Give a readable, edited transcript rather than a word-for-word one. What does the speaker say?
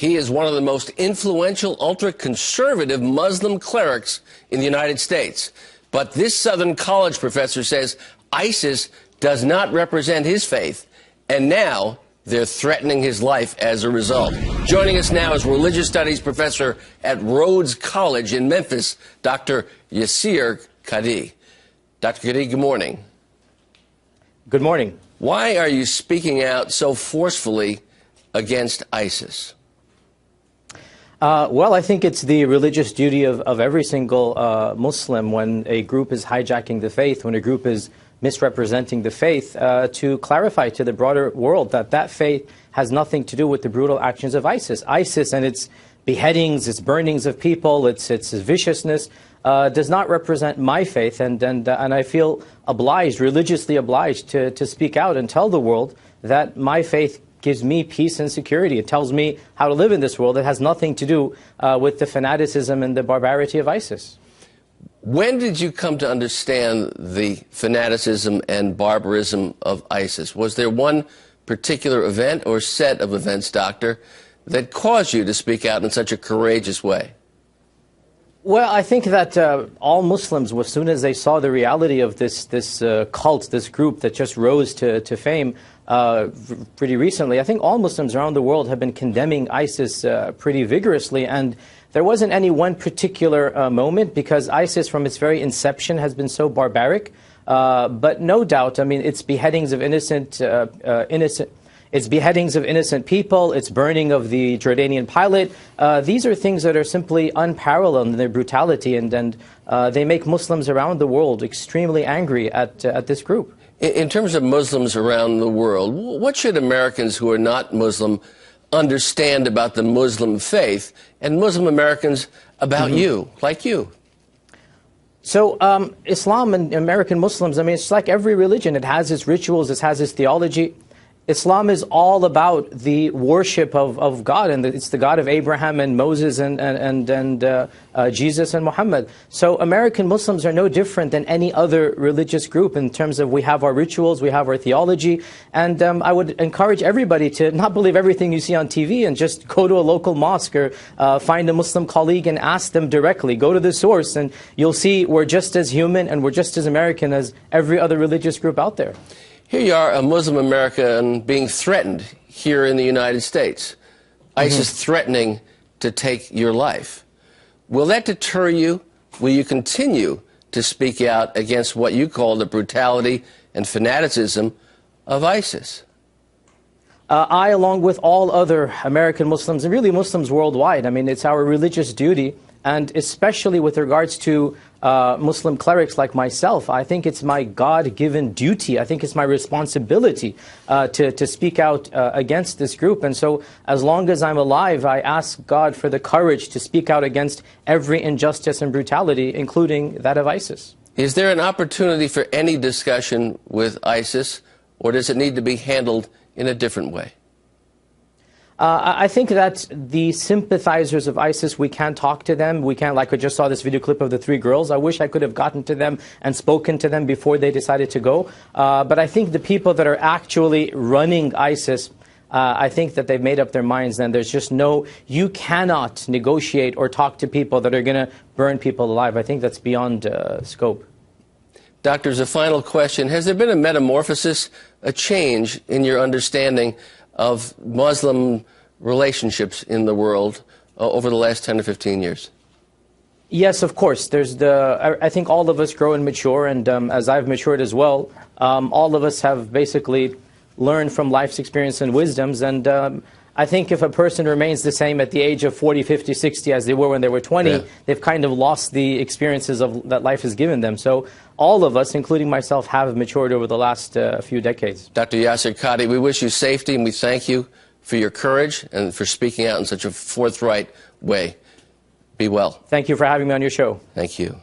He is one of the most influential ultra-conservative Muslim clerics in the United States. But this Southern College professor says ISIS does not represent his faith, and now they're threatening his life as a result. Joining us now is religious studies professor at Rhodes College in Memphis, Dr. Yasir Qadhi. Dr. Qadhi, good morning. Good morning. Why are you speaking out so forcefully against ISIS? Well, I think it's the religious duty of every single Muslim when a group is hijacking the faith, when a group is misrepresenting the faith, to clarify to the broader world that that faith has nothing to do with the brutal actions of ISIS. ISIS and its beheadings, its burnings of people, its viciousness does not represent my faith, and I feel obliged, religiously obliged, to speak out and tell the world that my faith gives me peace and security. It tells me how to live in this world. It has nothing to do with the fanaticism and the barbarity of ISIS. When did you come to understand the fanaticism and barbarism of ISIS? Was there one particular event or set of events, Doctor, that caused you to speak out in such a courageous way? Well, I think that all Muslims, as soon as they saw the reality of this cult, this group that just rose to fame pretty recently, I think all Muslims around the world have been condemning ISIS pretty vigorously. And there wasn't any one particular moment, because ISIS from its very inception has been so barbaric. But no doubt, I mean, its beheadings of innocent people, its burning of the Jordanian pilot, these are things that are simply unparalleled in their brutality, and they make Muslims around the world extremely angry at this group. In terms of Muslims around the world, what should Americans who are not Muslim understand about the Muslim faith, and Muslim Americans about you, like you? So Islam and American Muslims, I mean, it's like every religion. It has its rituals, it has its theology. Islam is all about the worship of God, and it's the God of Abraham and Moses and Jesus and Muhammad. So American Muslims are no different than any other religious group in terms of we have our rituals, we have our theology, and I would encourage everybody to not believe everything you see on TV and just go to a local mosque or find a Muslim colleague and ask them directly. Go to the source and you'll see we're just as human and we're just as American as every other religious group out there. Here you are, a Muslim American being threatened here in the United States. ISIS threatening to take your life. Will that deter you? Will you continue to speak out against what you call the brutality and fanaticism of ISIS? I, along with all other American Muslims, and really Muslims worldwide, I mean, it's our religious duty, and especially with regards to Muslim clerics like myself, I think it's my God-given duty, I think it's my responsibility to speak out against this group. And so as long as I'm alive, I ask God for the courage to speak out against every injustice and brutality, including that of ISIS. Is there an opportunity for any discussion with ISIS, or does it need to be handled in a different way? I think that the sympathizers of ISIS, we can talk to them. We can, like I just saw this video clip of the 3 girls. I wish I could have gotten to them and spoken to them before they decided to go. But I think the people that are actually running ISIS, I think that they've made up their minds, and there's just you cannot negotiate or talk to people that are going to burn people alive. I think that's beyond scope. Doctor, as a final question, has there been a metamorphosis, a change in your understanding of Muslim relationships in the world over the last 10 to 15 years? Yes, of course. I think all of us grow and mature, and as I've matured as well, all of us have basically learned from life's experience and wisdoms, and I think if a person remains the same at the age of 40, 50, 60 as they were when they were 20, they've kind of lost the experiences that life has given them. So all of us, including myself, have matured over the last few decades. Dr. Yasir Qadhi, we wish you safety, and we thank you for your courage and for speaking out in such a forthright way. Be well. Thank you for having me on your show. Thank you.